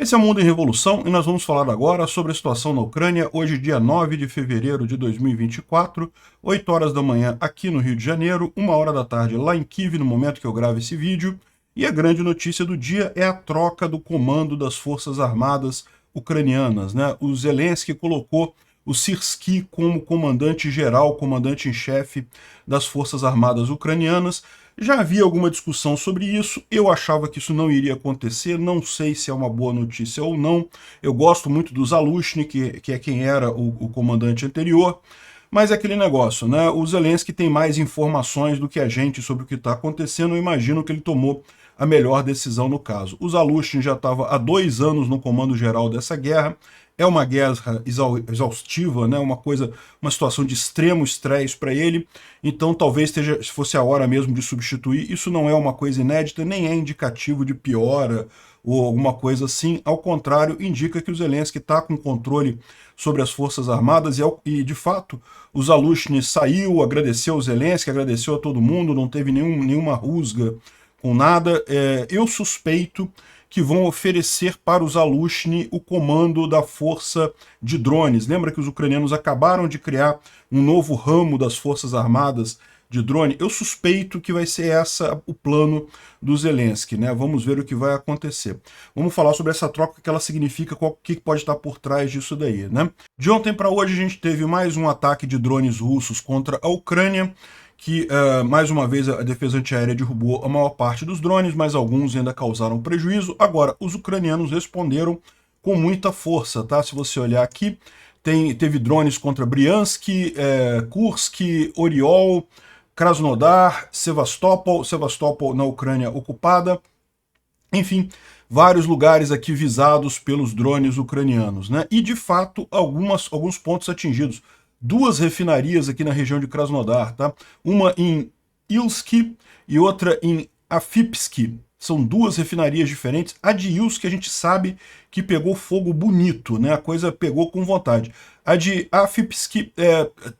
Esse é o Mundo em Revolução e nós vamos falar agora sobre a situação na Ucrânia, hoje dia 9 de fevereiro de 2024, 8 horas da manhã aqui no Rio de Janeiro, 1 hora da tarde lá em Kiev, no momento que eu gravo esse vídeo. E a grande notícia do dia é a troca do comando das Forças Armadas ucranianas, né? O Zelensky colocou o Syrskyi como comandante-geral, comandante em chefe das Forças Armadas ucranianas. Já havia alguma discussão sobre isso, eu achava que isso não iria acontecer, não sei se é uma boa notícia ou não. Eu gosto muito do Zaluzhny, que é quem era o comandante anterior, mas é aquele negócio, né? O Zelensky tem mais informações do que a gente sobre o que está acontecendo, eu imagino que ele tomou a melhor decisão no caso. O Zaluzhny já estava há 2 anos no comando geral dessa guerra, é uma guerra exaustiva, né? Uma situação de extremo estresse para ele, então talvez fosse a hora mesmo de substituir. Isso não é uma coisa inédita, nem é indicativo de piora ou alguma coisa assim, ao contrário, indica que o Zelensky está com controle sobre as Forças Armadas e de fato, o Zaluzhny saiu, agradeceu o Zelensky, agradeceu a todo mundo, não teve nenhuma rusga com nada. Eu suspeito que vão oferecer para os Zaluzhny o comando da força de drones. Lembra que os ucranianos acabaram de criar um novo ramo das Forças Armadas de drone? Eu suspeito que vai ser o plano do Zelensky, né? Vamos ver o que vai acontecer. Vamos falar sobre essa troca, o que ela significa, o que pode estar por trás disso daí, né? De ontem para hoje a gente teve mais um ataque de drones russos contra a Ucrânia, que, mais uma vez, a defesa antiaérea derrubou a maior parte dos drones, mas alguns ainda causaram prejuízo. Agora, os ucranianos responderam com muita força, tá? Se você olhar aqui, teve drones contra Bryansk, Kursk, Oriol, Krasnodar, Sevastopol na Ucrânia ocupada, enfim, vários lugares aqui visados pelos drones ucranianos, né? E, de fato, alguns pontos atingidos. 2 refinarias aqui na região de Krasnodar, tá? Uma em Ilsk e outra em Afipsk. São 2 refinarias diferentes. A de Ilsk a gente sabe que pegou fogo bonito, né? A coisa pegou com vontade. A de Afipsk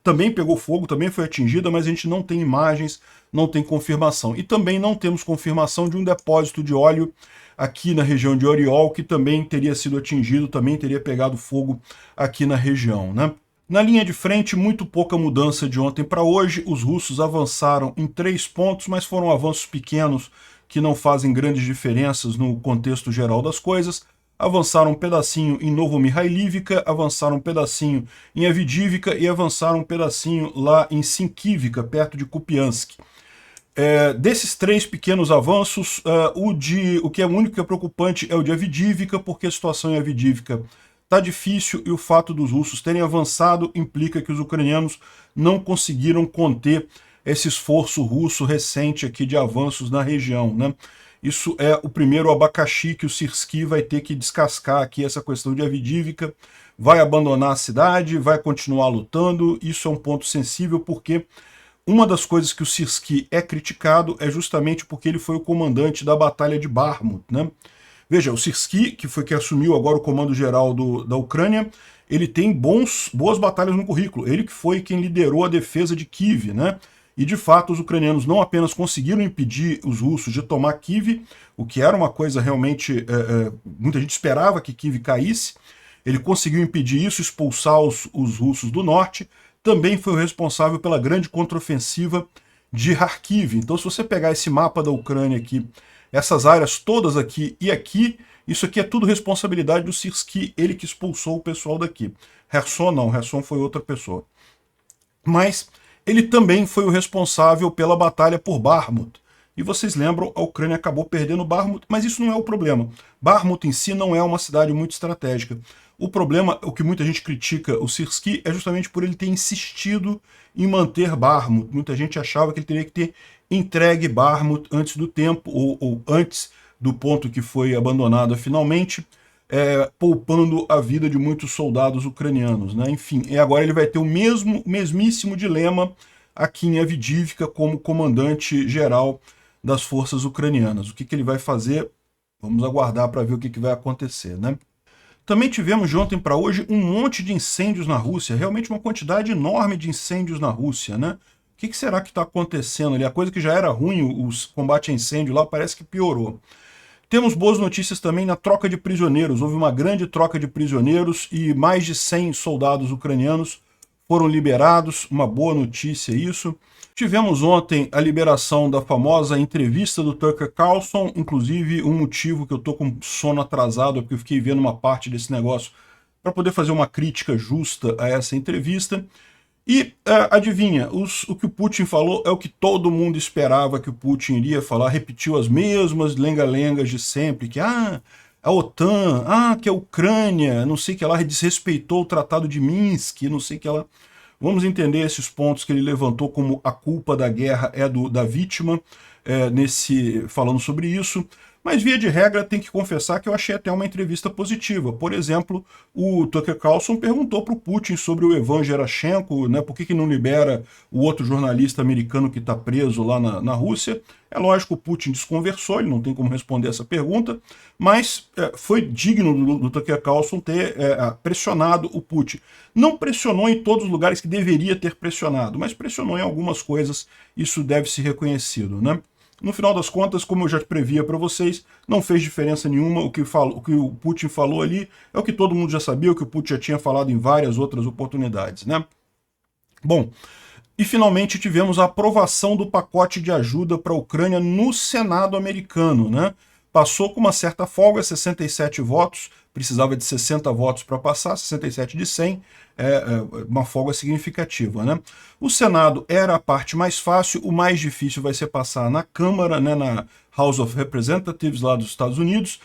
também pegou fogo, também foi atingida, mas a gente não tem imagens, não tem confirmação. E também não temos confirmação de um depósito de óleo aqui na região de Oriol, que também teria sido atingido, também teria pegado fogo aqui na região, né? Na linha de frente, muito pouca mudança de ontem para hoje. Os russos avançaram em 3 pontos, mas foram avanços pequenos que não fazem grandes diferenças no contexto geral das coisas. Avançaram um pedacinho em Novomihailivka, avançaram um pedacinho em Avdiivka e avançaram um pedacinho lá em Sinkivka, perto de Kupiansk. Desses 3 pequenos avanços, o que é o único que é preocupante é o de Avdiivka, porque a situação em Avdiivka está difícil e o fato dos russos terem avançado implica que os ucranianos não conseguiram conter esse esforço russo recente aqui de avanços na região, né? Isso é o primeiro abacaxi que o Syrskyi vai ter que descascar aqui, essa questão de Avdiivka, vai abandonar a cidade, vai continuar lutando. Isso é um ponto sensível porque uma das coisas que o Syrskyi é criticado é justamente porque ele foi o comandante da Batalha de Bakhmut, né? Veja, o Syrskyi, que foi quem assumiu agora o comando geral da Ucrânia, ele tem boas batalhas no currículo. Ele que foi quem liderou a defesa de Kiev, né? E, de fato, os ucranianos não apenas conseguiram impedir os russos de tomar Kiev, o que era uma coisa realmente... muita gente esperava que Kiev caísse. Ele conseguiu impedir isso, expulsar os russos do norte. Também foi o responsável pela grande contraofensiva de Kharkiv. Então, se você pegar esse mapa da Ucrânia aqui, essas áreas todas aqui e aqui, isso aqui é tudo responsabilidade do Syrskyi, ele que expulsou o pessoal daqui. Kherson não, Kherson foi outra pessoa. Mas ele também foi o responsável pela batalha por Bakhmut. E vocês lembram, a Ucrânia acabou perdendo Bakhmut, mas isso não é o problema. Bakhmut em si não é uma cidade muito estratégica. O problema, o que muita gente critica o Syrskyi, é justamente por ele ter insistido em manter Bakhmut. Muita gente achava que ele teria que ter entregue Bakhmut antes do tempo, ou antes do ponto que foi abandonada finalmente, poupando a vida de muitos soldados ucranianos, né? Enfim, e agora ele vai ter o mesmíssimo dilema aqui em Avdiivka como comandante-geral das forças ucranianas. O que ele vai fazer? Vamos aguardar para ver o que vai acontecer, né? Também tivemos de ontem para hoje um monte de incêndios na Rússia, realmente uma quantidade enorme de incêndios na Rússia, né? O que será que está acontecendo ali? A coisa que já era ruim, os combates a incêndio lá, parece que piorou. Temos boas notícias também na troca de prisioneiros. Houve uma grande troca de prisioneiros e mais de 100 soldados ucranianos foram liberados. Uma boa notícia isso. Tivemos ontem a liberação da famosa entrevista do Tucker Carlson, inclusive um motivo que eu tô com sono atrasado, é porque eu fiquei vendo uma parte desse negócio para poder fazer uma crítica justa a essa entrevista. E adivinha, o que o Putin falou é o que todo mundo esperava que o Putin iria falar, repetiu as mesmas lenga-lengas de sempre, que a OTAN, que a Ucrânia, não sei o que lá, desrespeitou o Tratado de Minsk, não sei o que lá. Vamos entender esses pontos que ele levantou como a culpa da guerra é da vítima, falando sobre isso. Mas, via de regra, tem que confessar que eu achei até uma entrevista positiva. Por exemplo, o Tucker Carlson perguntou para o Putin sobre o Evan Gerashenko, né, por que não libera o outro jornalista americano que está preso lá na Rússia. É lógico, o Putin desconversou, ele não tem como responder essa pergunta, mas foi digno do Tucker Carlson ter pressionado o Putin. Não pressionou em todos os lugares que deveria ter pressionado, mas pressionou em algumas coisas, isso deve ser reconhecido, né? No final das contas, como eu já previa para vocês, não fez diferença nenhuma. O que o Putin falou ali é o que todo mundo já sabia, o que o Putin já tinha falado em várias outras oportunidades, né? Bom, e finalmente tivemos a aprovação do pacote de ajuda para a Ucrânia no Senado americano, né? Passou com uma certa folga, 67 votos, precisava de 60 votos para passar, 67 de 100, uma folga significativa, né? O Senado era a parte mais fácil, o mais difícil vai ser passar na Câmara, né, na House of Representatives lá dos Estados Unidos.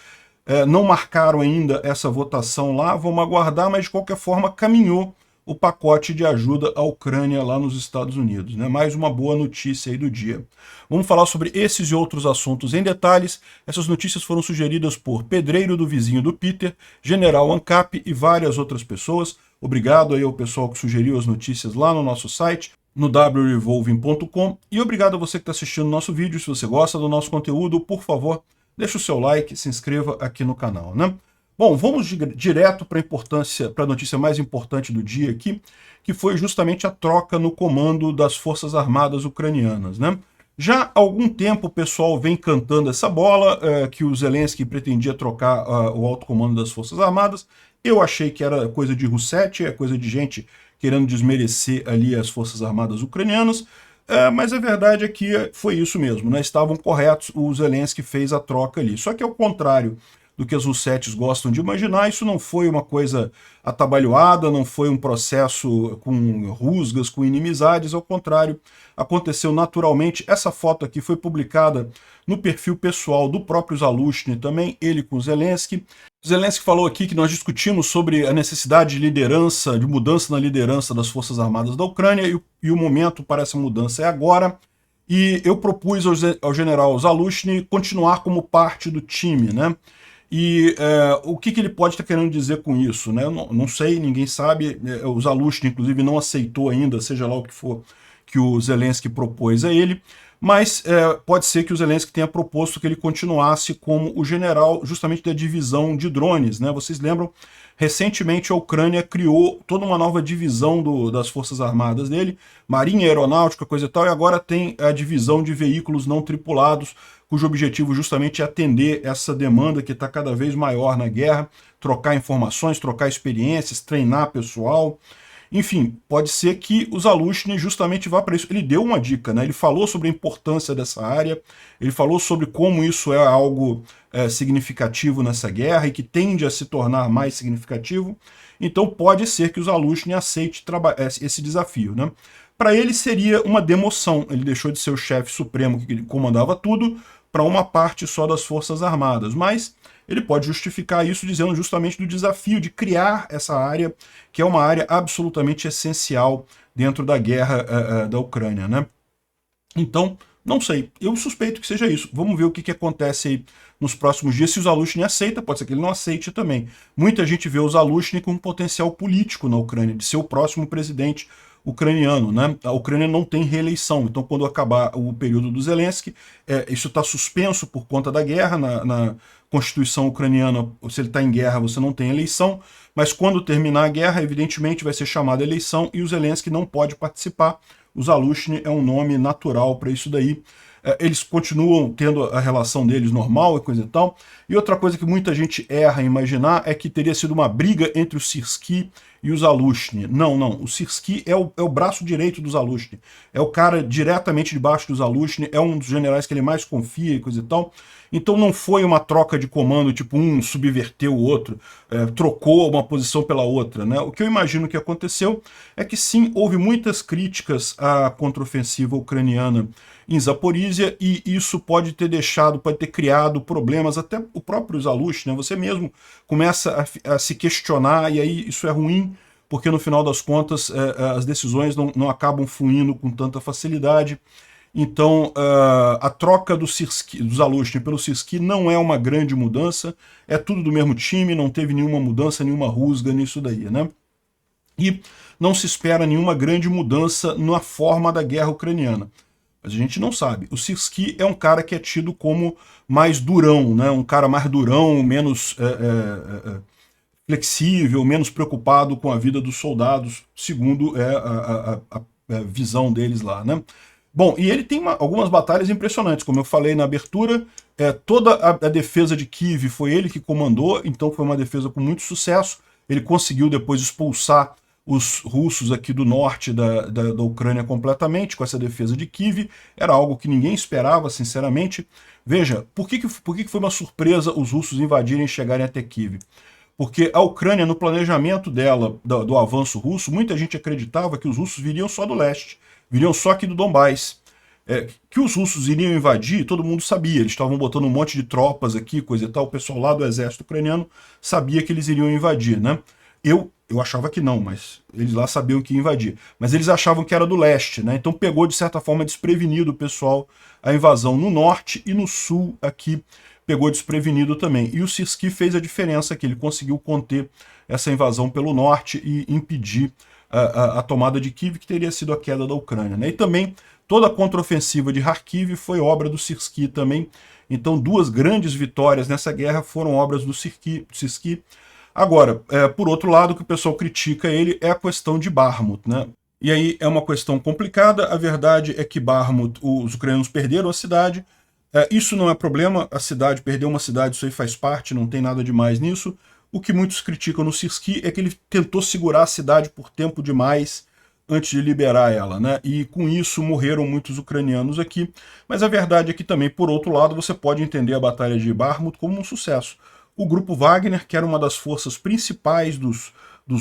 Não marcaram ainda essa votação lá, vamos aguardar, mas de qualquer forma caminhou o pacote de ajuda à Ucrânia lá nos Estados Unidos, né? Mais uma boa notícia aí do dia. Vamos falar sobre esses e outros assuntos em detalhes. Essas notícias foram sugeridas por Pedreiro do Vizinho do Peter, General ANCAP e várias outras pessoas. Obrigado aí ao pessoal que sugeriu as notícias lá no nosso site, no wrevolving.com, e obrigado a você que está assistindo o nosso vídeo. Se você gosta do nosso conteúdo, por favor, deixe o seu like, se inscreva aqui no canal, né? Bom, vamos direto para a notícia mais importante do dia aqui, que foi justamente a troca no comando das Forças Armadas ucranianas, né? Já há algum tempo o pessoal vem cantando essa bola, que o Zelensky pretendia trocar o alto comando das Forças Armadas. Eu achei que era coisa de Rusete, é coisa de gente querendo desmerecer ali as Forças Armadas ucranianas, mas a verdade é que foi isso mesmo, né? Estavam corretos, o Zelensky fez a troca ali. Só que ao contrário do que as Russetes gostam de imaginar, isso não foi uma coisa atabalhoada, não foi um processo com rusgas, com inimizades, ao contrário, aconteceu naturalmente. Essa foto aqui foi publicada no perfil pessoal do próprio Zaluzhny também, ele com Zelensky. Zelensky falou aqui que nós discutimos sobre a necessidade de liderança, de mudança na liderança das Forças Armadas da Ucrânia, e o momento para essa mudança é agora. E eu propus ao general Zaluzhny continuar como parte do time, né? E o que ele pode estar querendo dizer com isso, né? Eu não sei, ninguém sabe. O Zaluzhny, inclusive, não aceitou ainda, seja lá o que for que o Zelensky propôs a ele, mas pode ser que o Zelensky tenha proposto que ele continuasse como o general justamente da divisão de drones, né? Vocês lembram? Recentemente a Ucrânia criou toda uma nova divisão das Forças Armadas dele, Marinha Aeronáutica, coisa e tal, e agora tem a divisão de veículos não tripulados, cujo objetivo justamente é atender essa demanda que está cada vez maior na guerra, trocar informações, trocar experiências, treinar pessoal. Enfim, pode ser que o Zaluzhny justamente vá para isso. Ele deu uma dica, né? Ele falou sobre a importância dessa área, ele falou sobre como isso é algo significativo nessa guerra e que tende a se tornar mais significativo. Então pode ser que o Zaluzhny aceite esse desafio, né? Para ele seria uma demoção. Ele deixou de ser o chefe supremo que comandava tudo para uma parte só das Forças Armadas, mas ele pode justificar isso dizendo justamente do desafio de criar essa área, que é uma área absolutamente essencial dentro da guerra da Ucrânia, né? Então, não sei, eu suspeito que seja isso. Vamos ver o que acontece aí nos próximos dias. Se o Zaluzhny aceita, pode ser que ele não aceite também. Muita gente vê o Zaluzhny com um potencial político na Ucrânia, de ser o próximo presidente ucraniano, né? A Ucrânia não tem reeleição, então quando acabar o período do Zelensky, isso está suspenso por conta da guerra. Na Constituição ucraniana, se ele está em guerra, você não tem eleição, mas quando terminar a guerra, evidentemente vai ser chamada eleição e o Zelensky não pode participar. O Zaluzhny é um nome natural para isso daí. eles continuam tendo a relação deles normal e coisa e tal. E outra coisa que muita gente erra em imaginar é que teria sido uma briga entre o Sirski e os Zalushny. Não, não. O Sirski é o braço direito dos Zalushny. É o cara diretamente debaixo dos Zalushny, é um dos generais que ele mais confia e coisa e tal. Então não foi uma troca de comando, tipo um subverteu o outro, trocou uma posição pela outra, né? O que eu imagino que aconteceu é que sim, houve muitas críticas à contraofensiva ucraniana em Zaporizhia, e isso pode ter criado problemas, até o próprio Zalushny, né? Você mesmo começa a se questionar, e aí isso é ruim, porque no final das contas as decisões não acabam fluindo com tanta facilidade. Então, a troca do Zalushny pelo Sirski não é uma grande mudança, é tudo do mesmo time, não teve nenhuma mudança, nenhuma rusga nisso daí, né? E não se espera nenhuma grande mudança na forma da guerra ucraniana. Mas a gente não sabe. O Sirski é um cara que é tido como mais durão, né? Um cara mais durão, menos flexível, menos preocupado com a vida dos soldados, segundo a visão deles lá, né? Bom, e ele tem algumas batalhas impressionantes, como eu falei na abertura, toda a defesa de Kiev foi ele que comandou, então foi uma defesa com muito sucesso. Ele conseguiu depois expulsar os russos aqui do norte da Ucrânia completamente com essa defesa de Kiev. Era algo que ninguém esperava, sinceramente. Veja, por que foi uma surpresa os russos invadirem e chegarem até Kiev? Porque a Ucrânia, no planejamento dela, do avanço russo, muita gente acreditava que os russos viriam só do leste, viriam só aqui do Donbás. Que os russos iriam invadir, todo mundo sabia, eles estavam botando um monte de tropas aqui, coisa e tal, o pessoal lá do exército ucraniano sabia que eles iriam invadir, né? Eu achava que não, mas eles lá sabiam que ia invadir. Mas eles achavam que era do leste, né? Então pegou, de certa forma, desprevenido o pessoal a invasão no norte, e no sul aqui pegou desprevenido também. E o Sirski fez a diferença aqui, ele conseguiu conter essa invasão pelo norte e impedir a tomada de Kiev, que teria sido a queda da Ucrânia, né? E também toda a contraofensiva de Kharkiv foi obra do Sirski também. Então duas grandes vitórias nessa guerra foram obras do Sirski. Agora, por outro lado, o que o pessoal critica ele é a questão de Bakhmut, né? E aí é uma questão complicada. A verdade é que Bakhmut, os ucranianos perderam a cidade. Isso não é problema, a cidade, perdeu uma cidade, isso aí faz parte, não tem nada demais nisso. O que muitos criticam no Sirski é que ele tentou segurar a cidade por tempo demais antes de liberar ela, né? E com isso morreram muitos ucranianos aqui. Mas a verdade é que também, por outro lado, você pode entender a Batalha de Bakhmut como um sucesso. O grupo Wagner, que era uma das forças principais dos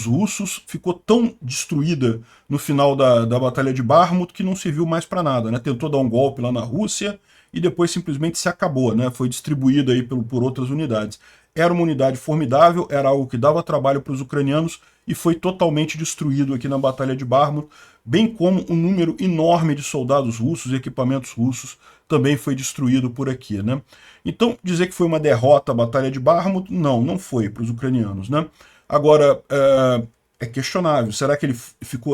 russos, ficou tão destruída no final da Batalha de Bakhmut que não serviu mais para nada, né? Tentou dar um golpe lá na Rússia e depois simplesmente se acabou, né? Foi distribuída aí por outras unidades. Era uma unidade formidável, era algo que dava trabalho para os ucranianos e foi totalmente destruído aqui na Batalha de Bakhmut, bem como um número enorme de soldados russos e equipamentos russos também foi destruído por aqui, né? Então, dizer que foi uma derrota a Batalha de Bakhmut, não foi para os ucranianos, né? Agora, é questionável, será que ele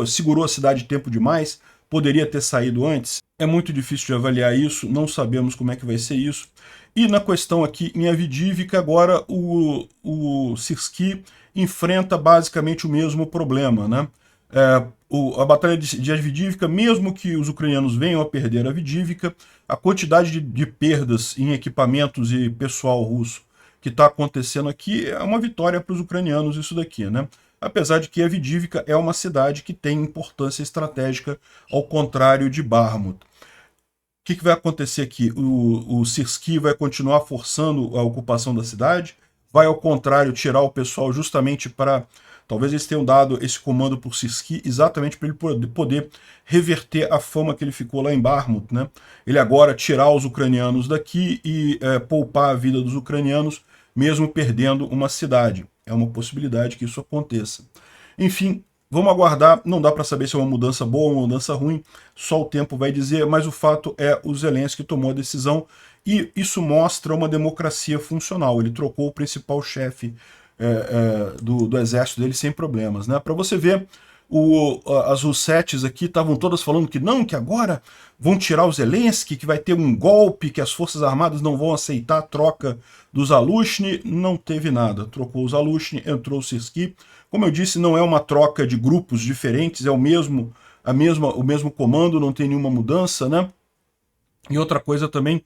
segurou a cidade tempo demais? Poderia ter saído antes? É muito difícil de avaliar isso, não sabemos como é que vai ser isso. E na questão aqui em Avdiivka, agora o Sirski enfrenta basicamente o mesmo problema, né? A batalha de Avdiivka, mesmo que os ucranianos venham a perder Avdiivka, a quantidade de perdas em equipamentos e pessoal russo que está acontecendo aqui é uma vitória para os ucranianos isso daqui, né? Apesar de que Avdiivka é uma cidade que tem importância estratégica, ao contrário de Bakhmut. O que vai acontecer aqui? O Sirski vai continuar forçando a ocupação da cidade, vai, ao contrário, tirar o pessoal justamente para... Talvez eles tenham dado esse comando por Sirski exatamente para ele poder reverter a fama que ele ficou lá em Bakhmut, né? Ele agora tirar os ucranianos daqui e poupar a vida dos ucranianos, mesmo perdendo uma cidade. É uma possibilidade que isso aconteça. Enfim, vamos aguardar, não dá para saber se é uma mudança boa ou uma mudança ruim, só o tempo vai dizer, mas o fato é o Zelensky tomou a decisão e isso mostra uma democracia funcional. Ele trocou o principal chefe do exército dele sem problemas, né? Para você ver, as Russettes aqui estavam todas falando que não, que agora vão tirar o Zelensky, que vai ter um golpe, que as Forças Armadas não vão aceitar a troca dos Zalushny. Não teve nada, trocou os Zalushny, entrou o Sirski. Como eu disse, não é uma troca de grupos diferentes, é o mesmo comando, não tem nenhuma mudança, né? E outra coisa também,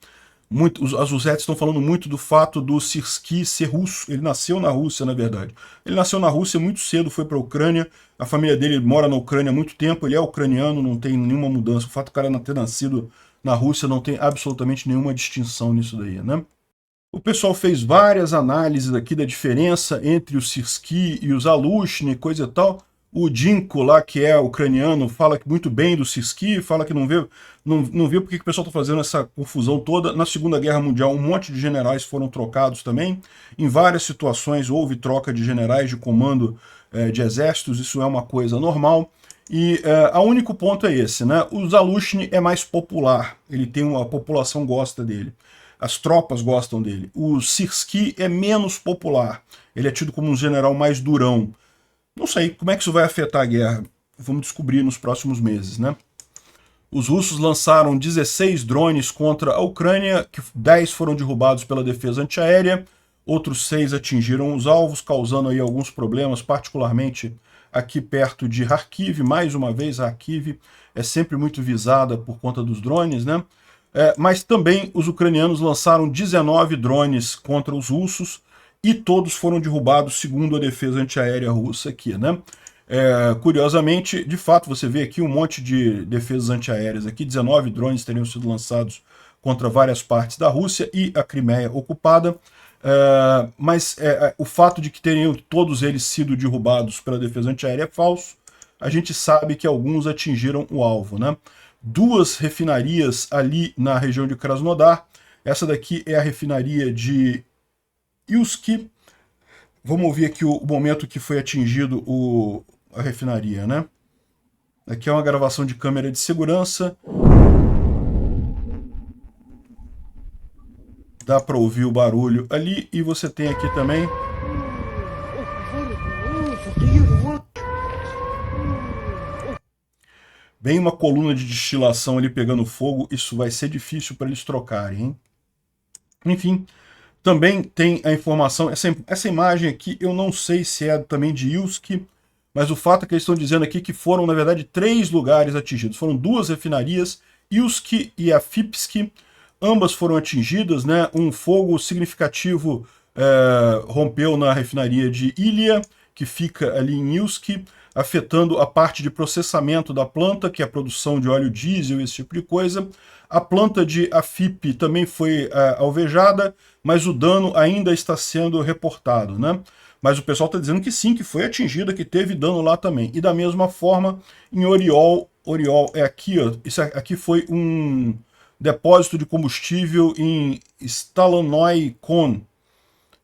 as Russettes estão falando muito do fato do Sirski ser russo. Ele nasceu na Rússia, na verdade. Ele nasceu na Rússia muito cedo, foi para a Ucrânia. A família dele mora na Ucrânia há muito tempo. Ele é ucraniano, não tem nenhuma mudança. O fato do cara ter nascido na Rússia não tem absolutamente nenhuma distinção nisso daí, né? O pessoal fez várias análises aqui da diferença entre o Sirski e os Alushny, coisa e tal. O Dinko lá, que é ucraniano, fala muito bem do Sirski, fala que não vê porque que o pessoal está fazendo essa confusão toda. Na Segunda Guerra Mundial, um monte de generais foram trocados também. Em várias situações houve troca de generais de comando de exércitos, isso é uma coisa normal. E o único ponto é esse, né? O Zalushny é mais popular, a população gosta dele. As tropas gostam dele. O Sirski é menos popular. Ele é tido como um general mais durão. Não sei como é que isso vai afetar a guerra. Vamos descobrir nos próximos meses, né? Os russos lançaram 16 drones contra a Ucrânia, 10 foram derrubados pela defesa antiaérea, outros 6 atingiram os alvos, causando aí alguns problemas, particularmente aqui perto de Kharkiv. Mais uma vez, Kharkiv é sempre muito visada por conta dos drones, né? Mas também os ucranianos lançaram 19 drones contra os russos e todos foram derrubados, segundo a defesa antiaérea russa aqui, né? Curiosamente, de fato, você vê aqui um monte de defesas antiaéreas aqui, 19 drones teriam sido lançados contra várias partes da Rússia e a Crimeia ocupada, mas o fato de que teriam todos eles sido derrubados pela defesa antiaérea é falso. A gente sabe que alguns atingiram o alvo, né? 2 refinarias ali na região de Krasnodar. Essa daqui é a refinaria de Ilski. Vamos ouvir aqui o momento que foi atingido a refinaria, né? Aqui é uma gravação de câmera de segurança. Dá para ouvir o barulho ali. E você tem aqui também bem uma coluna de destilação ali pegando fogo. Isso vai ser difícil para eles trocarem, hein? Enfim, também tem a informação, essa imagem aqui eu não sei se é também de Ilski, mas o fato é que eles estão dizendo aqui que foram, na verdade, 3 lugares atingidos. Foram 2 refinarias, Ilski e a Fipski, ambas foram atingidas, né? Um fogo significativo rompeu na refinaria de Ilia, que fica ali em Ilski, afetando a parte de processamento da planta, que é a produção de óleo diesel, esse tipo de coisa. A planta de Afip também foi alvejada, mas o dano ainda está sendo reportado, né? Mas o pessoal está dizendo que sim, que foi atingida, que teve dano lá também. E da mesma forma, em Oriol é aqui, ó, isso aqui foi um depósito de combustível em Stalanoy Kon,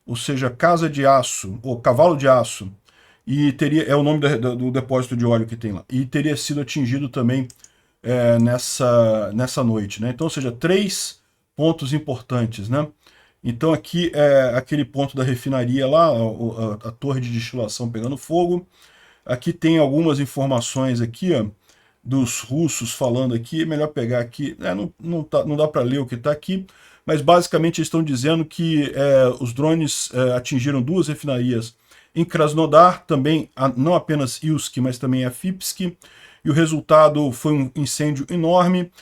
ou seja, casa de aço, ou cavalo de aço. E é o nome do depósito de óleo que tem lá. E teria sido atingido também nessa noite, né? Então, ou seja, 3 pontos importantes, né? Então aqui é aquele ponto da refinaria lá, a torre de destilação pegando fogo. Aqui tem algumas informações aqui, ó, dos russos falando aqui. É melhor pegar aqui, não dá para ler o que está aqui, mas basicamente eles estão dizendo que os drones atingiram 2 refinarias em Krasnodar, também não apenas Ilski, mas também a Fipski, e o resultado foi um incêndio enorme.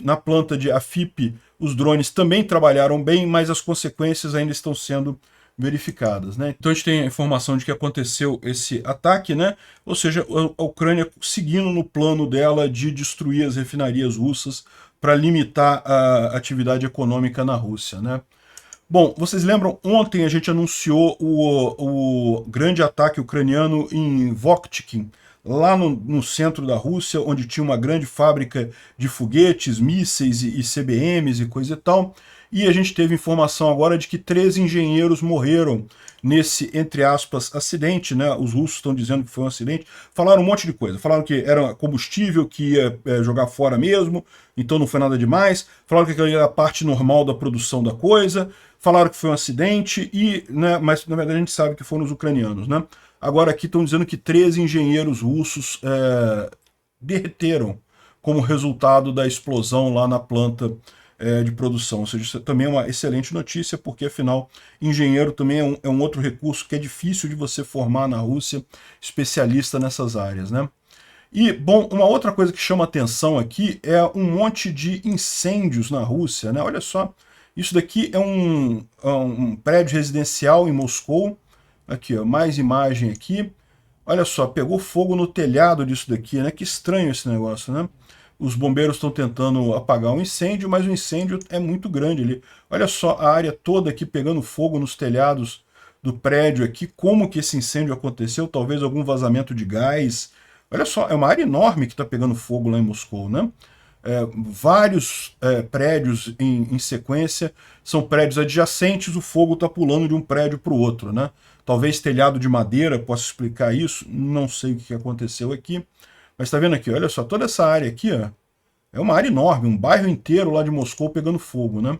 Na planta de Afip, os drones também trabalharam bem, mas as consequências ainda estão sendo verificadas, né? Então a gente tem a informação de que aconteceu esse ataque, né? Ou seja, a Ucrânia seguindo no plano dela de destruir as refinarias russas para limitar a atividade econômica na Rússia, né? Bom, vocês lembram, ontem a gente anunciou o grande ataque ucraniano em Vokhchik, lá no centro da Rússia, onde tinha uma grande fábrica de foguetes, mísseis e CBMs e coisa e tal. E a gente teve informação agora de que 3 engenheiros morreram nesse, entre aspas, acidente, né? Os russos estão dizendo que foi um acidente. Falaram um monte de coisa. Falaram que era combustível que ia jogar fora mesmo, então não foi nada demais. Falaram que aquilo era a parte normal da produção da coisa. Falaram que foi um acidente, né, mas na verdade a gente sabe que foram os ucranianos, né? Agora aqui estão dizendo que 13 engenheiros russos derreteram como resultado da explosão lá na planta de produção. Ou seja, isso também é uma excelente notícia, porque afinal, engenheiro também é um outro recurso que é difícil de você formar na Rússia, especialista nessas áreas, né? E, bom, uma outra coisa que chama atenção aqui é um monte de incêndios na Rússia, né? Olha só, isso daqui é um prédio residencial em Moscou. Aqui, ó, mais imagem aqui. Olha só, pegou fogo no telhado disso daqui, né? Que estranho esse negócio, né? Os bombeiros estão tentando apagar um incêndio, mas o incêndio é muito grande ali. Olha só a área toda aqui pegando fogo nos telhados do prédio aqui. Como que esse incêndio aconteceu? Talvez algum vazamento de gás. Olha só, é uma área enorme que está pegando fogo lá em Moscou, né? Vários prédios em sequência, são prédios adjacentes, o fogo está pulando de um prédio para o outro, né? Talvez telhado de madeira possa explicar isso, não sei o que aconteceu aqui. Mas está vendo aqui, olha só, toda essa área aqui, ó, é uma área enorme, um bairro inteiro lá de Moscou pegando fogo, né?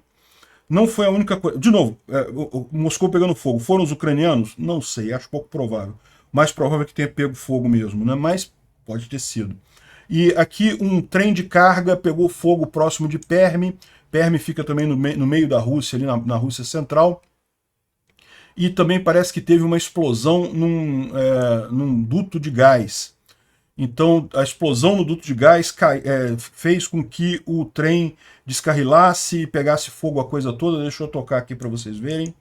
Não foi a única coisa. De novo, o Moscou pegando fogo. Foram os ucranianos? Não sei, acho pouco provável. Mais provável é que tenha pego fogo mesmo, né? Mas pode ter sido. E aqui um trem de carga pegou fogo próximo de Perm. Perm fica também no meio da Rússia, ali na Rússia Central. E também parece que teve uma explosão num duto de gás. Então, a explosão no duto de gás fez com que o trem descarrilasse e pegasse fogo a coisa toda. Deixa eu tocar aqui para vocês verem.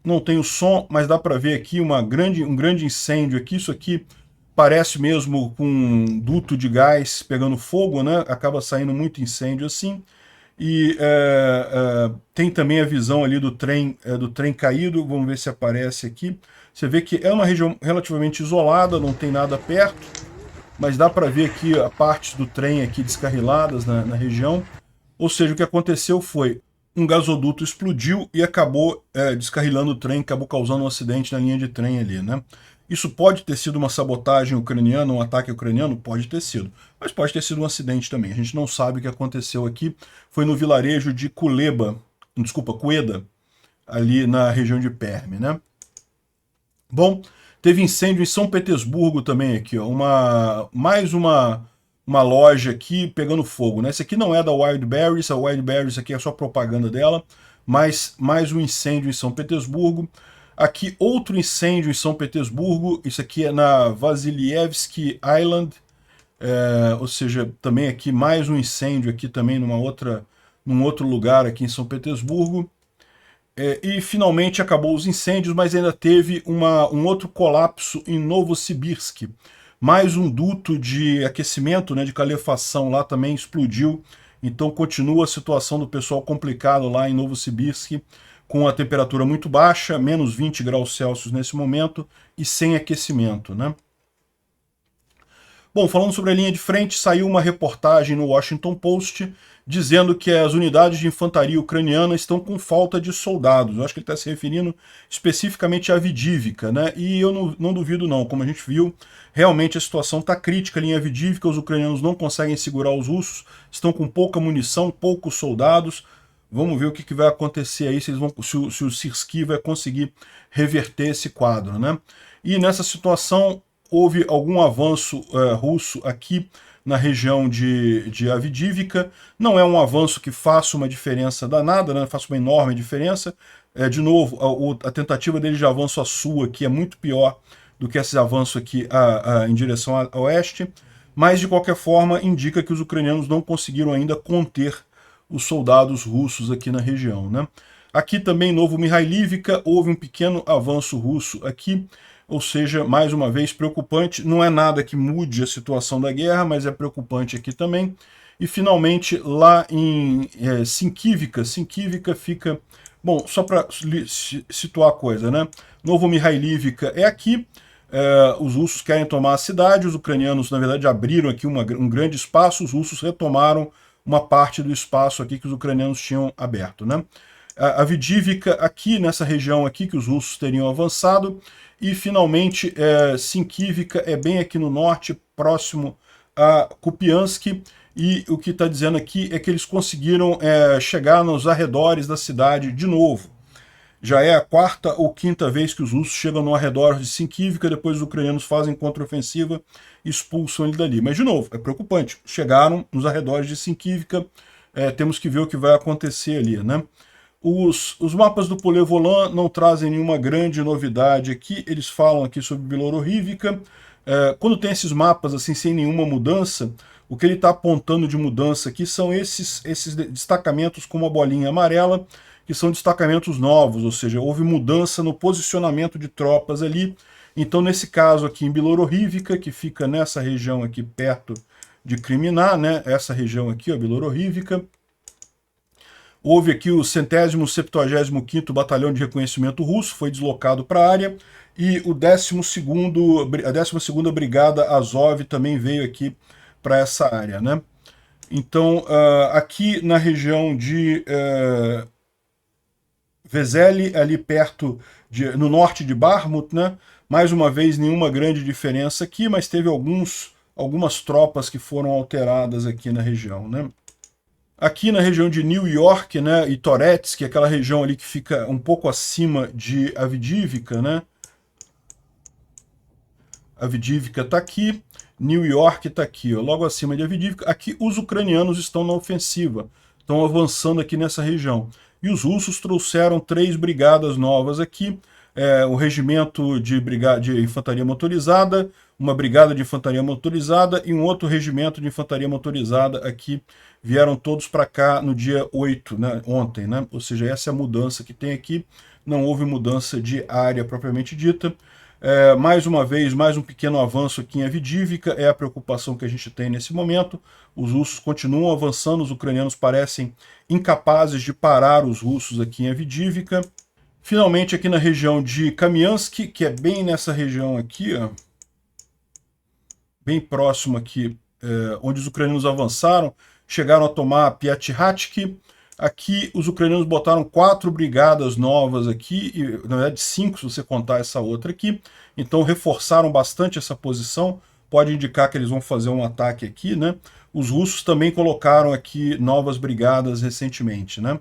Não tem o som, mas dá para ver aqui um grande incêndio aqui. Isso aqui parece mesmo com um duto de gás pegando fogo, né? Acaba saindo muito incêndio assim. E tem também a visão ali do trem caído. Vamos ver se aparece aqui. Você vê que é uma região relativamente isolada, não tem nada perto. Mas dá para ver aqui a partes do trem aqui descarriladas na região. Ou seja, o que aconteceu foi um gasoduto explodiu e acabou descarrilando o trem, acabou causando um acidente na linha de trem ali, né? Isso pode ter sido uma sabotagem ucraniana, um ataque ucraniano? Pode ter sido. Mas pode ter sido um acidente também. A gente não sabe o que aconteceu aqui. Foi no vilarejo de Kueda, ali na região de Perm, né? Bom, teve incêndio em São Petersburgo também aqui, ó. Mais uma loja aqui pegando fogo, né? Essa aqui não é da Wildberries, a Wildberries aqui é só propaganda dela, mas mais um incêndio em São Petersburgo. Aqui outro incêndio em São Petersburgo, isso aqui é na Vasilievsky Island, ou seja, também aqui mais um incêndio aqui também num outro lugar aqui em São Petersburgo. E finalmente acabou os incêndios, mas ainda teve um outro colapso em Novosibirsk. Mais um duto de aquecimento, né, de calefação lá também explodiu. Então continua a situação do pessoal complicado lá em Novosibirsk, com a temperatura muito baixa, menos 20 graus Celsius nesse momento, e sem aquecimento, né? Bom, falando sobre a linha de frente, saiu uma reportagem no Washington Post dizendo que as unidades de infantaria ucraniana estão com falta de soldados. Eu acho que ele está se referindo especificamente à Avdiivka, né? E eu não duvido não, como a gente viu, realmente a situação está crítica ali em Avdiivka, os ucranianos não conseguem segurar os russos, estão com pouca munição, poucos soldados. Vamos ver o que vai acontecer aí, se o Syrskyi vai conseguir reverter esse quadro, né? E nessa situação houve algum avanço russo aqui na região de Avdiivka. Não é um avanço que faça uma diferença danada, né? Faça uma enorme diferença. De novo, a tentativa dele de avanço a sul aqui é muito pior do que esse avanço aqui em direção a oeste, mas de qualquer forma indica que os ucranianos não conseguiram ainda conter os soldados russos aqui na região, né? Aqui também, Novo Mihailivka, houve um pequeno avanço russo aqui, ou seja, mais uma vez preocupante. Não é nada que mude a situação da guerra, mas é preocupante aqui também. E finalmente lá em Sinkivka fica... Bom, só para situar a coisa, né? Novo Mihailivka é aqui. Os russos querem tomar a cidade, os ucranianos, na verdade, abriram aqui um grande espaço, os russos retomaram uma parte do espaço aqui que os ucranianos tinham aberto, né? A Avdiivka aqui, nessa região aqui que os russos teriam avançado, e finalmente Sinkivka é bem aqui no norte, próximo a Kupiansk, e o que está dizendo aqui é que eles conseguiram chegar nos arredores da cidade de novo. Já é a quarta ou quinta vez que os russos chegam no arredor de Sinkivka, depois os ucranianos fazem contraofensiva e expulsam ele dali. Mas, de novo, é preocupante. Chegaram nos arredores de Sinkivka, temos que ver o que vai acontecer ali, né? Os mapas do Polevolan não trazem nenhuma grande novidade aqui. Eles falam aqui sobre Bilororivka, quando tem esses mapas assim sem nenhuma mudança, o que ele está apontando de mudança aqui são esses destacamentos com uma bolinha amarela, que são destacamentos novos, ou seja, houve mudança no posicionamento de tropas ali. Então, nesse caso aqui em Bilororrívica, que fica nessa região aqui perto de Kriminá, né? Essa região aqui, ó, Bilororrívica, houve aqui o 175º Batalhão de Reconhecimento Russo, foi deslocado para a área, e o 12ª Brigada Azov também veio aqui para essa área, né? Então, aqui na região de Vezeli, ali perto, no norte de Bakhmut, né? Mais uma vez, nenhuma grande diferença aqui, mas teve algumas tropas que foram alteradas aqui na região, né? Aqui na região de New York, né, e Torets, que é aquela região ali que fica um pouco acima de Avdiivka, né? Avdiivka está aqui, New York está aqui, ó, logo acima de Avdiivka. Aqui os ucranianos estão na ofensiva, estão avançando aqui nessa região. E os russos trouxeram 3 brigadas novas aqui, o regimento de infantaria motorizada, uma brigada de infantaria motorizada e um outro regimento de infantaria motorizada aqui, vieram todos para cá no dia 8, né, ontem, né? Ou seja, essa é a mudança que tem aqui, não houve mudança de área propriamente dita. Mais uma vez, mais um pequeno avanço aqui em Avdiivka, é a preocupação que a gente tem nesse momento. Os russos continuam avançando, os ucranianos parecem incapazes de parar os russos aqui em Avdiivka. Finalmente, aqui na região de Kamiansk, que é bem nessa região aqui, ó, bem próximo aqui, onde os ucranianos avançaram, chegaram a tomar Piatihatsky. Aqui os ucranianos botaram 4 brigadas novas aqui, e, na verdade 5 se você contar essa outra aqui. Então reforçaram bastante essa posição, pode indicar que eles vão fazer um ataque aqui, né? Os russos também colocaram aqui novas brigadas recentemente, né?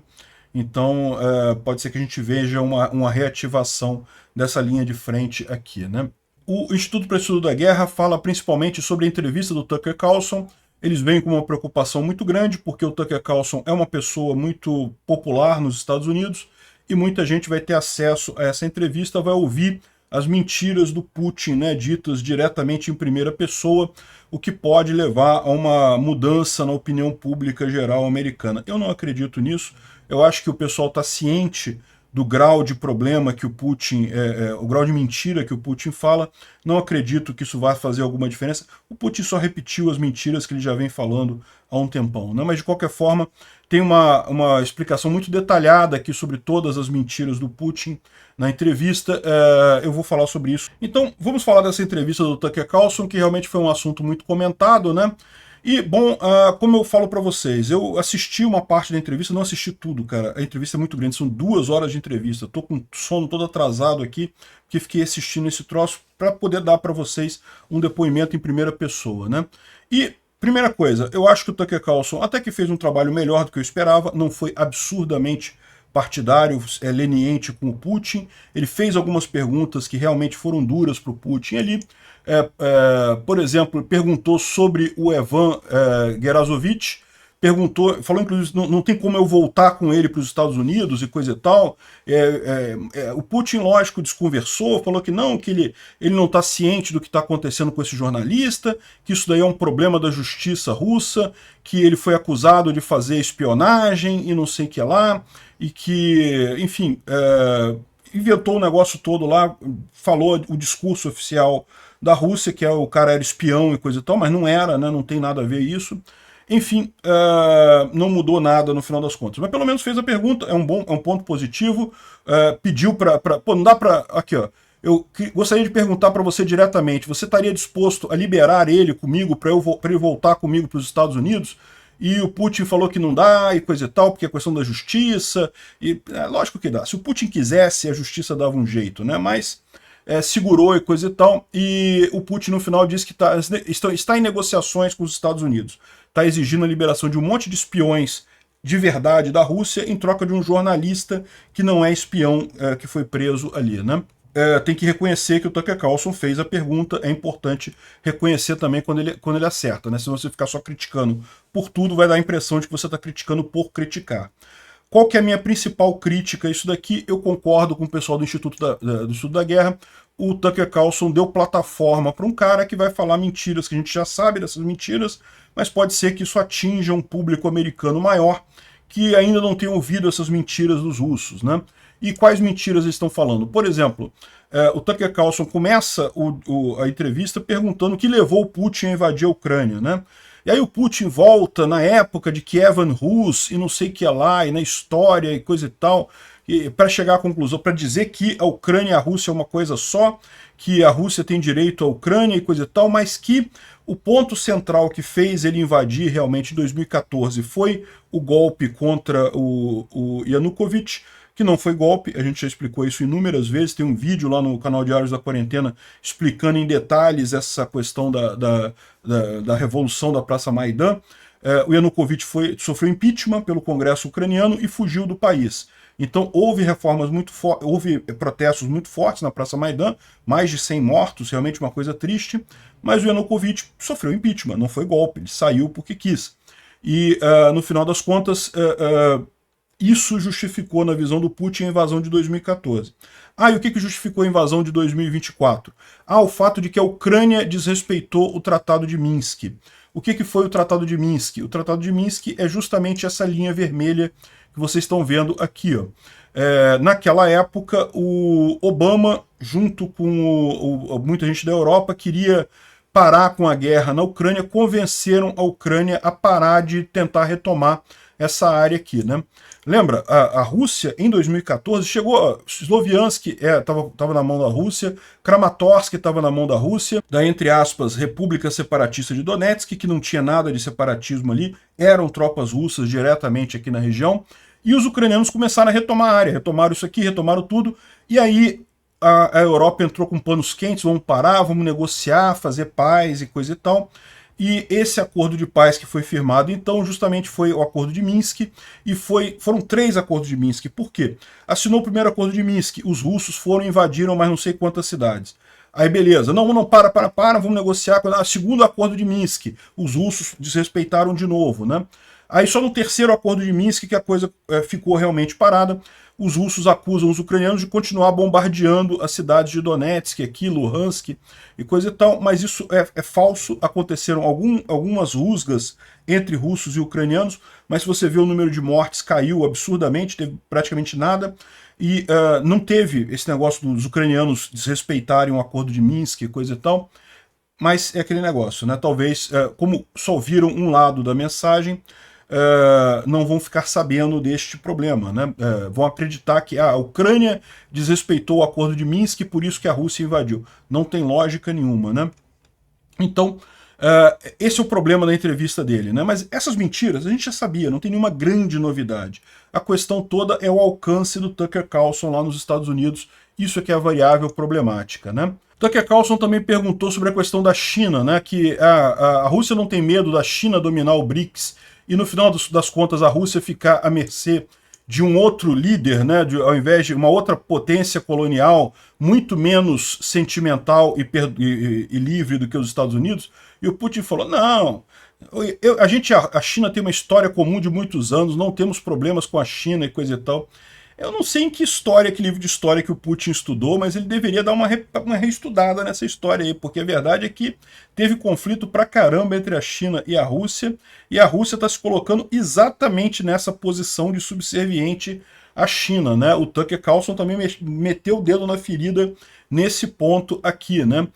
Então pode ser que a gente veja uma reativação dessa linha de frente aqui, né? O Instituto para o Estudo da Guerra fala principalmente sobre a entrevista do Tucker Carlson. Eles vêm com uma preocupação muito grande, porque o Tucker Carlson é uma pessoa muito popular nos Estados Unidos, e muita gente vai ter acesso a essa entrevista, vai ouvir as mentiras do Putin, né, ditas diretamente em primeira pessoa, o que pode levar a uma mudança na opinião pública geral americana. Eu não acredito nisso, eu acho que o pessoal está ciente do grau de problema que o Putin, o grau de mentira que o Putin fala. Não acredito que isso vá fazer alguma diferença. O Putin só repetiu as mentiras que ele já vem falando há um tempão, né? Mas de qualquer forma, tem uma explicação muito detalhada aqui sobre todas as mentiras do Putin na entrevista. Eu vou falar sobre isso. Então, vamos falar dessa entrevista do Tucker Carlson, que realmente foi um assunto muito comentado, né? E, bom, como eu falo para vocês, eu assisti uma parte da entrevista, não assisti tudo, cara. A entrevista é muito grande, são 2 horas de entrevista. Tô com sono todo atrasado aqui, porque fiquei assistindo esse troço para poder dar para vocês um depoimento em primeira pessoa, né? E, primeira coisa, eu acho que o Tucker Carlson até que fez um trabalho melhor do que eu esperava, não foi absurdamente partidário, leniente com o Putin. Ele fez algumas perguntas que realmente foram duras para o Putin ali. Por exemplo, perguntou sobre o Evan Gerasovich, falou inclusive, não tem como eu voltar com ele para os Estados Unidos e coisa e tal. O Putin, lógico, desconversou, falou que não, que ele não está ciente do que está acontecendo com esse jornalista, que isso daí é um problema da justiça russa, que ele foi acusado de fazer espionagem e não sei o que lá, e que, enfim, inventou o negócio todo lá, falou o discurso oficial da Rússia, que o cara era espião e coisa e tal, mas não era, né, não tem nada a ver isso. Enfim, não mudou nada no final das contas. Mas pelo menos fez a pergunta, é um ponto positivo. Pediu para... Pô, não dá para... Aqui, ó. Eu gostaria de perguntar para você diretamente, você estaria disposto a liberar ele comigo, para ele voltar comigo para os Estados Unidos? E o Putin falou que não dá e coisa e tal, porque é questão da justiça. E lógico que dá. Se o Putin quisesse, a justiça dava um jeito, né? Mas... segurou e coisa e tal, e o Putin no final disse que está em negociações com os Estados Unidos, está exigindo a liberação de um monte de espiões de verdade da Rússia em troca de um jornalista que não é espião, que foi preso ali, né? Tem que reconhecer que o Tucker Carlson fez a pergunta, é importante reconhecer também quando ele acerta, né? Se você ficar só criticando por tudo, vai dar a impressão de que você está criticando por criticar. Qual que é a minha principal crítica a isso daqui? Eu concordo com o pessoal do Instituto do Estudo da Guerra. o Tucker Carlson deu plataforma para um cara que vai falar mentiras, que a gente já sabe dessas mentiras, mas pode ser que isso atinja um público americano maior, que ainda não tem ouvido essas mentiras dos russos, né? E quais mentiras eles estão falando? Por exemplo, o Tucker Carlson começa a entrevista perguntando o que levou o Putin a invadir a Ucrânia, né? E aí o Putin volta na época de Kievan Rus e não sei o que lá, e na história e coisa e tal, para chegar à conclusão, para dizer que a Ucrânia e a Rússia é uma coisa só, que a Rússia tem direito à Ucrânia e coisa e tal, mas que o ponto central que fez ele invadir realmente em 2014 foi o golpe contra o Yanukovych, que não foi golpe, a gente já explicou isso inúmeras vezes, tem um vídeo lá no canal Diários da Quarentena explicando em detalhes essa questão da revolução da Praça Maidan. O Yanukovych sofreu impeachment pelo Congresso ucraniano e fugiu do país. Então houve houve protestos muito fortes na Praça Maidan, mais de 100 mortos, realmente uma coisa triste, mas o Yanukovych sofreu impeachment, não foi golpe, ele saiu porque quis. E no final das contas, isso justificou, na visão do Putin, a invasão de 2014. E o que justificou a invasão de 2024? O fato de que a Ucrânia desrespeitou o Tratado de Minsk. O que foi o Tratado de Minsk? O Tratado de Minsk é justamente essa linha vermelha que vocês estão vendo aqui, ó. Naquela época, o Obama, junto com muita gente da Europa, queria parar com a guerra na Ucrânia, convenceram a Ucrânia a parar de tentar retomar essa área aqui, né? Lembra, a Rússia, em 2014, chegou, Sloviansk estava na mão da Rússia, Kramatorsk estava na mão da Rússia, da, entre aspas, República Separatista de Donetsk, que não tinha nada de separatismo ali, eram tropas russas diretamente aqui na região, e os ucranianos começaram a retomar a área, retomaram isso aqui, retomaram tudo, e aí a Europa entrou com panos quentes, vamos parar, vamos negociar, fazer paz e coisa e tal. E esse acordo de paz que foi firmado, então, justamente foi o acordo de Minsk, e foram 3 acordos de Minsk. Por quê? Assinou o primeiro acordo de Minsk, os russos foram e invadiram mais não sei quantas cidades. Aí beleza, não, para, vamos negociar. Segundo acordo de Minsk, os russos desrespeitaram de novo, né? Aí só no terceiro acordo de Minsk que a coisa ficou realmente parada. Os russos acusam os ucranianos de continuar bombardeando as cidades de Donetsk, aqui, Luhansk e coisa e tal, mas isso é falso. Aconteceram algumas rusgas entre russos e ucranianos, mas se você vê o número de mortes caiu absurdamente, teve praticamente nada, e não teve esse negócio dos ucranianos desrespeitarem o acordo de Minsk e coisa e tal, mas é aquele negócio, né? Talvez, como só viram um lado da mensagem, não vão ficar sabendo deste problema, né? Vão acreditar que a Ucrânia desrespeitou o acordo de Minsk, por isso que a Rússia invadiu. Não tem lógica nenhuma, né? Então, esse é o problema da entrevista dele, né? Mas essas mentiras a gente já sabia, não tem nenhuma grande novidade. A questão toda é o alcance do Tucker Carlson lá nos Estados Unidos, isso é que é a variável problemática, né? Tucker Carlson também perguntou sobre a questão da China, né? Que a Rússia não tem medo da China dominar o BRICS, e no final das contas a Rússia ficar à mercê de um outro líder, né, ao invés de uma outra potência colonial muito menos sentimental e livre do que os Estados Unidos. E o Putin falou, não, a China tem uma história comum de muitos anos, não temos problemas com a China e coisa e tal. Eu não sei em que livro de história que o Putin estudou, mas ele deveria dar uma reestudada nessa história aí, porque a verdade é que teve conflito pra caramba entre a China e a Rússia está se colocando exatamente nessa posição de subserviente à China, né? O Tucker Carlson também meteu o dedo na ferida nesse ponto aqui, né?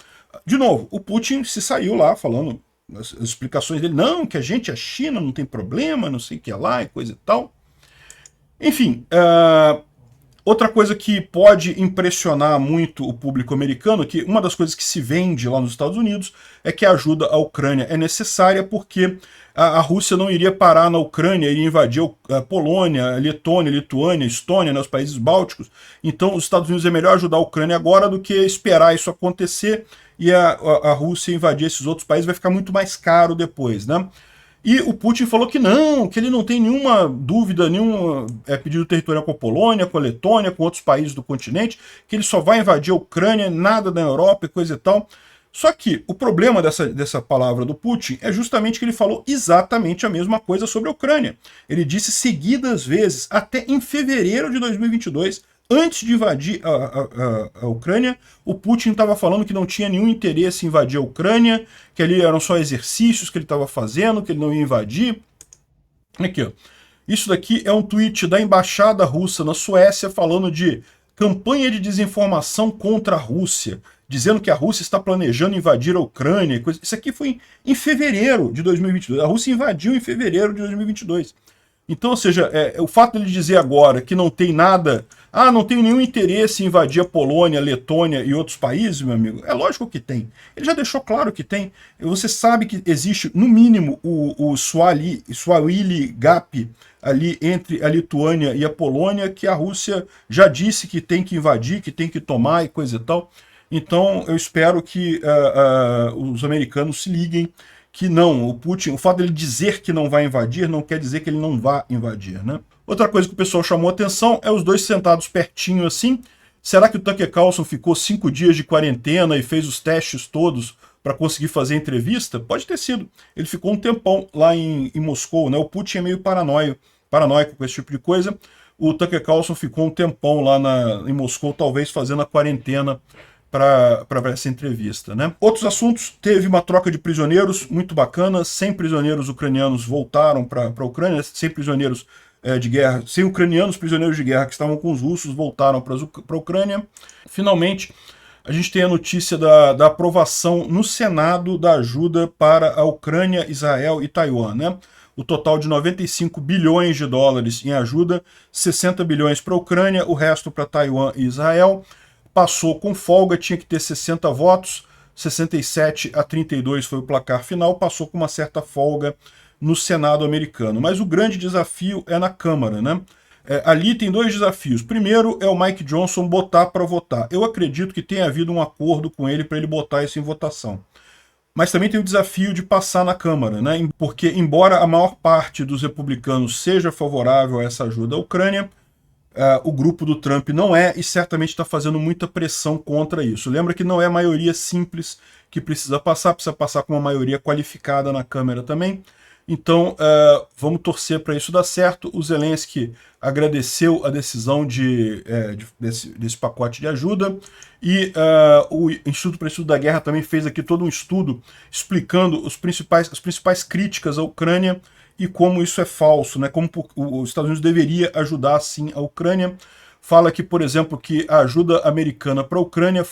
De novo, o Putin se saiu lá falando as explicações dele, não, que a China não tem problema, não sei o que lá e coisa e tal. Enfim, outra coisa que pode impressionar muito o público americano, que uma das coisas que se vende lá nos Estados Unidos é que a ajuda à Ucrânia é necessária porque a Rússia não iria parar na Ucrânia, iria invadir a Polônia, a Letônia, a Lituânia, a Estônia, né, os países bálticos. Então os Estados Unidos é melhor ajudar a Ucrânia agora do que esperar isso acontecer e a Rússia invadir esses outros países, vai ficar muito mais caro depois, né? E o Putin falou que ele não tem nenhuma dúvida, nenhum pedido territorial com a Polônia, com a Letônia, com outros países do continente, que ele só vai invadir a Ucrânia, nada da Europa e coisa e tal. Só que o problema dessa palavra do Putin é justamente que ele falou exatamente a mesma coisa sobre a Ucrânia. Ele disse seguidas vezes, até em fevereiro de 2022, Antes de invadir a Ucrânia, o Putin estava falando que não tinha nenhum interesse em invadir a Ucrânia, que ali eram só exercícios que ele estava fazendo, que ele não ia invadir. Aqui, ó. Isso daqui é um tweet da embaixada russa na Suécia falando de campanha de desinformação contra a Rússia, dizendo que a Rússia está planejando invadir a Ucrânia. Isso aqui foi em fevereiro de 2022. A Rússia invadiu em fevereiro de 2022. Então, ou seja, o fato de ele dizer agora que não tem nada, não tem nenhum interesse em invadir a Polônia, a Letônia e outros países, meu amigo, é lógico que tem. Ele já deixou claro que tem. Você sabe que existe, no mínimo, o Swahili Gap ali entre a Lituânia e a Polônia, que a Rússia já disse que tem que invadir, que tem que tomar e coisa e tal. Então, eu espero que os americanos se liguem que não, o Putin, o fato dele dizer que não vai invadir não quer dizer que ele não vá invadir, né? Outra coisa que o pessoal chamou atenção é os dois sentados pertinho assim. Será que o Tucker Carlson ficou 5 dias de quarentena e fez os testes todos para conseguir fazer a entrevista? Pode ter sido. Ele ficou um tempão lá em Moscou, né? O Putin é meio paranoico com esse tipo de coisa. O Tucker Carlson ficou um tempão lá em Moscou, talvez fazendo a quarentena para essa entrevista, né? Outros assuntos, teve uma troca de prisioneiros muito bacana, 100 prisioneiros ucranianos voltaram para a Ucrânia, 100 prisioneiros de guerra, 100 ucranianos prisioneiros de guerra que estavam com os russos voltaram para a Ucrânia. Finalmente, a gente tem a notícia da aprovação no Senado da ajuda para a Ucrânia, Israel e Taiwan, né? O total de 95 bilhões de dólares em ajuda, 60 bilhões para a Ucrânia, o resto para Taiwan e Israel. Passou com folga, tinha que ter 60 votos, 67-32 foi o placar final, passou com uma certa folga no Senado americano. Mas o grande desafio é na Câmara, né? Ali tem dois desafios. Primeiro é o Mike Johnson botar para votar. Eu acredito que tenha havido um acordo com ele para ele botar isso em votação. Mas também tem o desafio de passar na Câmara, né? Porque embora a maior parte dos republicanos seja favorável a essa ajuda à Ucrânia, o grupo do Trump não é e certamente está fazendo muita pressão contra isso. Lembra que não é a maioria simples que precisa passar com uma maioria qualificada na Câmara também. Então, vamos torcer para isso dar certo. O Zelensky agradeceu a decisão desse pacote de ajuda e o Instituto para o Estudo da Guerra também fez aqui todo um estudo explicando as principais críticas à Ucrânia e como isso é falso, né? Como os Estados Unidos deveria ajudar sim a Ucrânia. Fala aqui, por exemplo, que a ajuda americana para a Ucrânia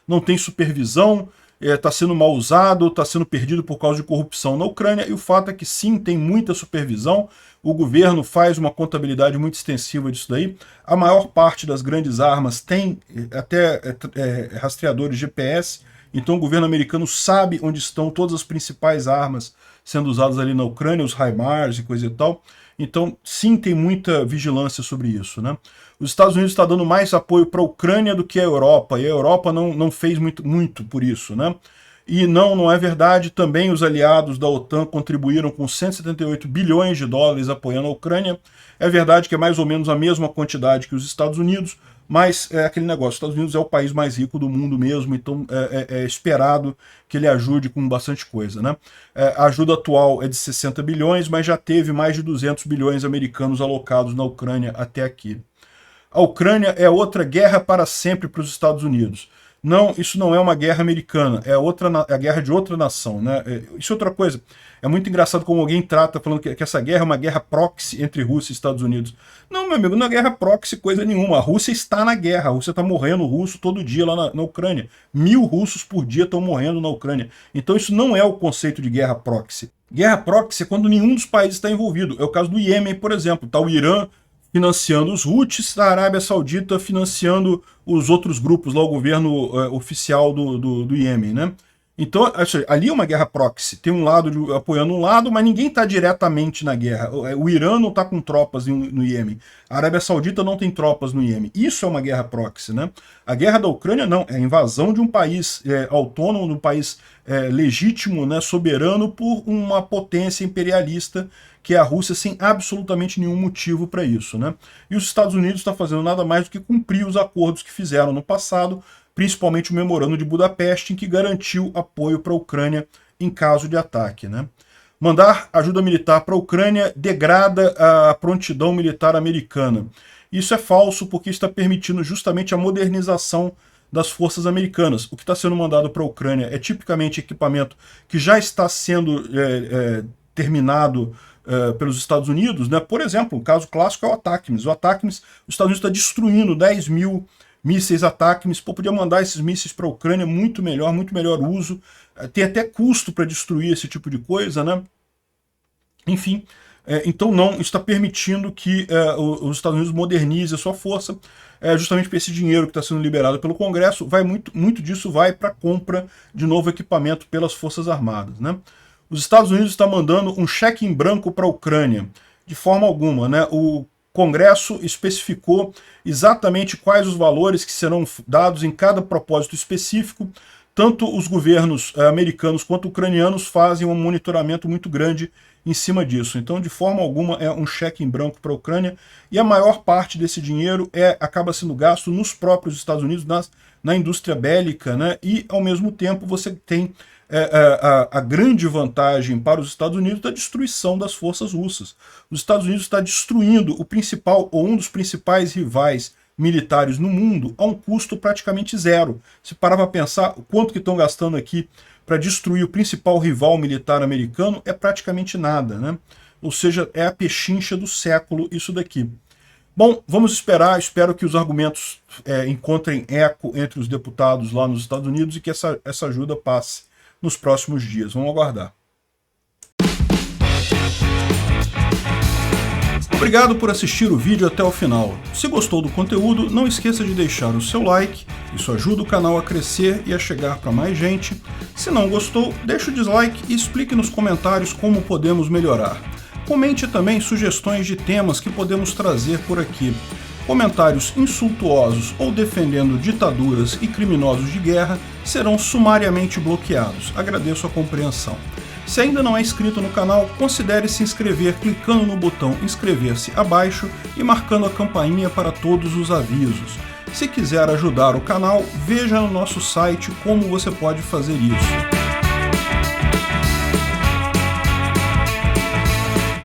não tem supervisão, está sendo mal usado, está sendo perdido por causa de corrupção na Ucrânia, e o fato é que sim, tem muita supervisão, o governo faz uma contabilidade muito extensiva disso daí, a maior parte das grandes armas tem até rastreadores GPS, então o governo americano sabe onde estão todas as principais armas sendo usadas ali na Ucrânia, os HIMARS e coisa e tal. Então, sim, tem muita vigilância sobre isso, né? Os Estados Unidos está dando mais apoio para a Ucrânia do que a Europa, e a Europa não fez muito por isso, né? E não é verdade, também os aliados da OTAN contribuíram com 178 bilhões de dólares apoiando a Ucrânia. É verdade que é mais ou menos a mesma quantidade que os Estados Unidos, mas é aquele negócio, os Estados Unidos é o país mais rico do mundo mesmo, então é esperado que ele ajude com bastante coisa, né? A ajuda atual é de 60 bilhões, mas já teve mais de 200 bilhões americanos alocados na Ucrânia até aqui. A Ucrânia é outra guerra para sempre para os Estados Unidos. Não, isso não é uma guerra americana, é a guerra de outra nação, né? Isso é outra coisa. É muito engraçado como alguém trata, falando que essa guerra é uma guerra proxy entre Rússia e Estados Unidos. Não, meu amigo, não é guerra proxy coisa nenhuma. A Rússia está na guerra, a Rússia está morrendo russo todo dia lá na Ucrânia. 1000 russos por dia estão morrendo na Ucrânia. Então isso não é o conceito de guerra proxy. Guerra proxy é quando nenhum dos países está envolvido. É o caso do Iêmen, por exemplo. Está o Irã financiando os Houthis, a Arábia Saudita financiando os outros grupos, lá o governo oficial do Iêmen, né? Então, ali é uma guerra proxy, tem um lado apoiando um lado, mas ninguém está diretamente na guerra. O Irã não está com tropas no Iêmen, a Arábia Saudita não tem tropas no Iêmen. Isso é uma guerra proxy, né? A guerra da Ucrânia não, é a invasão de um país autônomo, de um país legítimo, né, soberano, por uma potência imperialista que é a Rússia, sem absolutamente nenhum motivo para isso, né? E os Estados Unidos estão fazendo nada mais do que cumprir os acordos que fizeram no passado, principalmente o Memorando de Budapeste, em que garantiu apoio para a Ucrânia em caso de ataque, né? Mandar ajuda militar para a Ucrânia degrada a prontidão militar americana. Isso é falso porque está permitindo justamente a modernização das forças americanas. O que está sendo mandado para a Ucrânia é tipicamente equipamento que já está sendo terminado pelos Estados Unidos, né? Por exemplo, um caso clássico é o ATACMS. O ATACMS, os Estados Unidos está destruindo 10 mil mísseis ATACMS. Pô, podia mandar esses mísseis para a Ucrânia, muito melhor uso. Tem até custo para destruir esse tipo de coisa, né? Enfim, então não está permitindo que os Estados Unidos modernize a sua força, justamente para esse dinheiro que está sendo liberado pelo Congresso, muito disso vai para a compra de novo equipamento pelas Forças Armadas, né? Os Estados Unidos estão mandando um cheque em branco para a Ucrânia, de forma alguma, né? O Congresso especificou exatamente quais os valores que serão dados em cada propósito específico. Tanto os governos americanos quanto ucranianos fazem um monitoramento muito grande em cima disso. Então, de forma alguma, é um cheque em branco para a Ucrânia, e a maior parte desse dinheiro acaba sendo gasto nos próprios Estados Unidos, na indústria bélica, né? E, ao mesmo tempo, você tem a grande vantagem para os Estados Unidos da destruição das forças russas. Os Estados Unidos está destruindo o principal, ou um dos principais rivais militares no mundo a um custo praticamente zero. Se parar para pensar o quanto que estão gastando aqui para destruir o principal rival militar americano, é praticamente nada, né? Ou seja, é a pechincha do século isso daqui. Bom, vamos esperar, espero que os argumentos encontrem eco entre os deputados lá nos Estados Unidos e que essa ajuda passe nos próximos dias. Vamos aguardar. Obrigado por assistir o vídeo até o final. Se gostou do conteúdo, não esqueça de deixar o seu like, isso ajuda o canal a crescer e a chegar para mais gente. Se não gostou, deixe o dislike e explique nos comentários como podemos melhorar. Comente também sugestões de temas que podemos trazer por aqui. Comentários insultuosos ou defendendo ditaduras e criminosos de guerra serão sumariamente bloqueados. Agradeço a compreensão. Se ainda não é inscrito no canal, considere se inscrever clicando no botão inscrever-se abaixo e marcando a campainha para todos os avisos. Se quiser ajudar o canal, veja no nosso site como você pode fazer isso.